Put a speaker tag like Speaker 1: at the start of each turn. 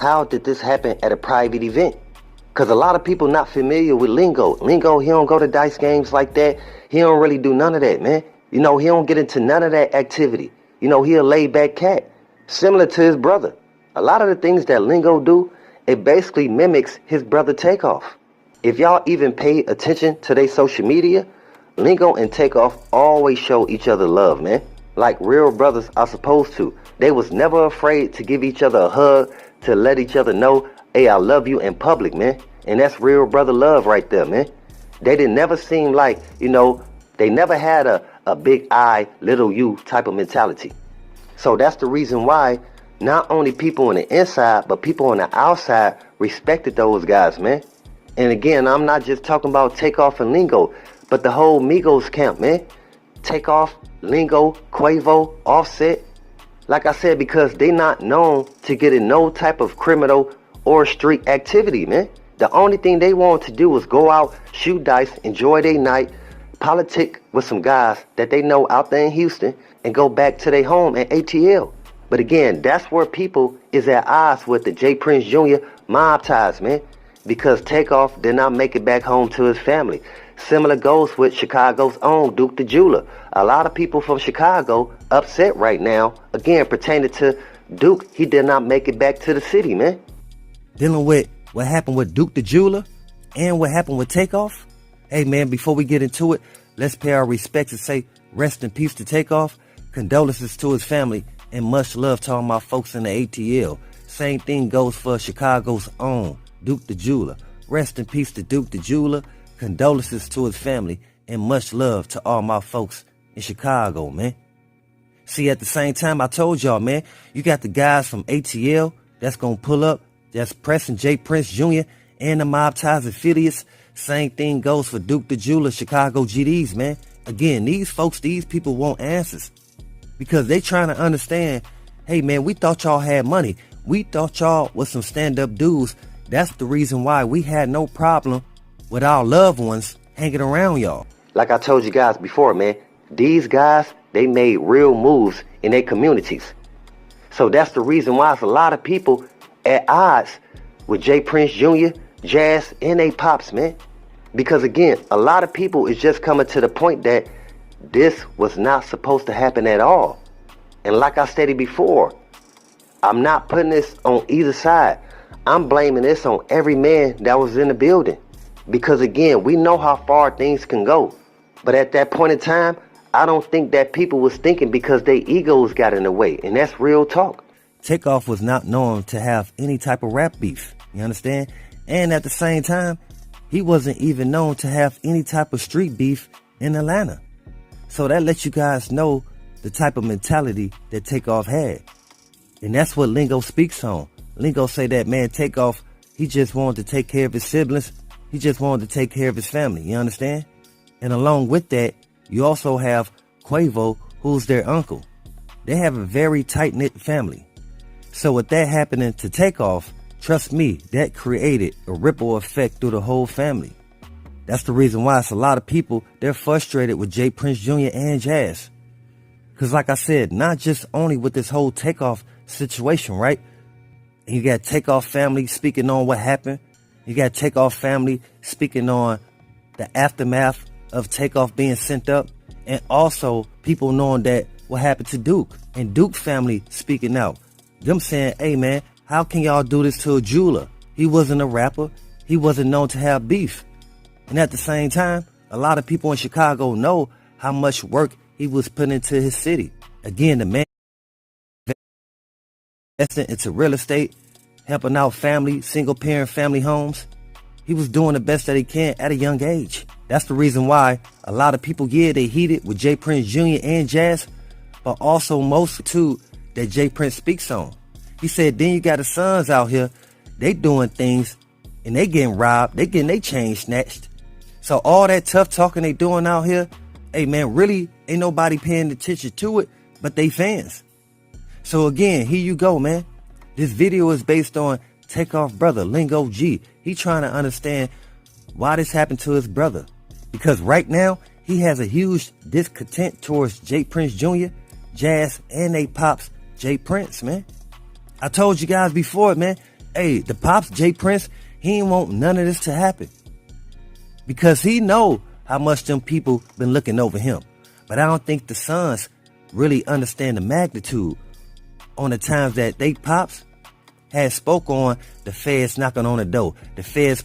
Speaker 1: How did this happen at a private event? Because a lot of people not familiar with Lingo. Lingo, he don't go to dice games like that. He don't really do none of that, man. He don't get into none of that activity. He a laid back cat, similar to his brother. A lot of the things that Lingo do, it basically mimics his brother Takeoff. If y'all even pay attention to their social media, Lingo and Takeoff always show each other love, man. Like real brothers are supposed to. They was never afraid to give each other a hug, to let each other know, hey, I love you in public, man. And that's real brother love right there, man. They didn't never seem like, they never had a big I, little you type of mentality. So that's the reason why not only people on the inside, but people on the outside respected those guys, man. And again, I'm not just talking about Takeoff and Lingo, but the whole Migos camp, man. Takeoff, Lingo, Quavo, Offset. Like I said, because they not known to get in no type of criminal or street activity, man. The only thing they want to do was go out, shoot dice, enjoy their night, politic with some guys that they know out there in Houston, and go back to their home in ATL. But again, that's where people is at odds with the J. Prince Jr. mob ties, man. Because Takeoff did not make it back home to his family. Similar goes with Chicago's own Duke the Jeweler. A lot of people from Chicago upset right now, again, pertaining to Duke. He did not make it back to the city, man.
Speaker 2: Dealing with what happened with Duke the Jeweler and what happened with Takeoff. Hey, man, before we get into it, let's pay our respects and say rest in peace to Takeoff. Condolences to his family and much love to all my folks in the ATL. Same thing goes for Chicago's own Duke the Jeweler. Rest in peace to Duke the Jeweler. Condolences to his family and much love to all my folks in Chicago, man. See, at the same time, I told y'all, man, you got the guys from ATL that's going to pull up. That's pressing J. Prince Jr. and the mob ties affiliates. Same thing goes for Duke the Jeweler, Chicago GDs, man. Again, these folks, these people want answers because they trying to understand, hey, man, we thought y'all had money. We thought y'all was some stand-up dudes. That's the reason why we had no problem with our loved ones hanging around y'all.
Speaker 1: Like I told you guys before, man, these guys, they made real moves in their communities. So that's the reason why it's a lot of people at odds with J. Prince Jr., Jazz, and they pops, man. Because again, a lot of people is just coming to the point that this was not supposed to happen at all. And like I stated before, I'm not putting this on either side. I'm blaming this on every man that was in the building. Because again, we know how far things can go. But at that point in time, I don't think that people was thinking because their egos got in the way. And that's real talk.
Speaker 2: Takeoff was not known to have any type of rap beef. You understand? And at the same time, he wasn't even known to have any type of street beef in Atlanta. So that lets you guys know the type of mentality that Takeoff had. And that's what Lingo speaks on. Lingo say that, man, Takeoff, he just wanted to take care of his siblings. He just wanted to take care of his family. You understand? And along with that, you also have Quavo, who's their uncle. They have a very tight-knit family. So with that happening to Takeoff, trust me, that created a ripple effect through the whole family. That's the reason why it's a lot of people, they're frustrated with J. Prince Jr. and Jazz. Because like I said, not just only with this whole Takeoff situation, right? And you got Takeoff family speaking on what happened. You got Takeoff family speaking on the aftermath of Takeoff being sent up. And also people knowing that what happened to Duke. And Duke family speaking out. Them saying, hey man, how can y'all do this to a jeweler? He wasn't a rapper. He wasn't known to have beef. And at the same time, a lot of people in Chicago know how much work he was putting into his city. Again, the man investing into real estate, helping out family, single parent family homes. He was doing the best that he can at a young age. That's the reason why a lot of people, yeah, they heated with J. Prince Jr. and Jazz, but also most too that J. Prince speaks on. He said, then you got the sons out here, they doing things and they getting robbed, they getting their chain snatched. So all that tough talking they doing out here, hey man, really ain't nobody paying attention to it but they fans. So again, here you go, man. This video is based on Takeoff brother, Lingo G. He trying to understand why this happened to his brother. Because right now, he has a huge discontent towards J. Prince Jr., Jazz, and they pops, J. Prince, man. I told you guys before, man, Hey, the pops, Jay Prince, he ain't want none of this to happen. Because he know how much them people been looking over him. But I don't think the sons really understand the magnitude on the times that they pops had spoke on the feds knocking on the door. The feds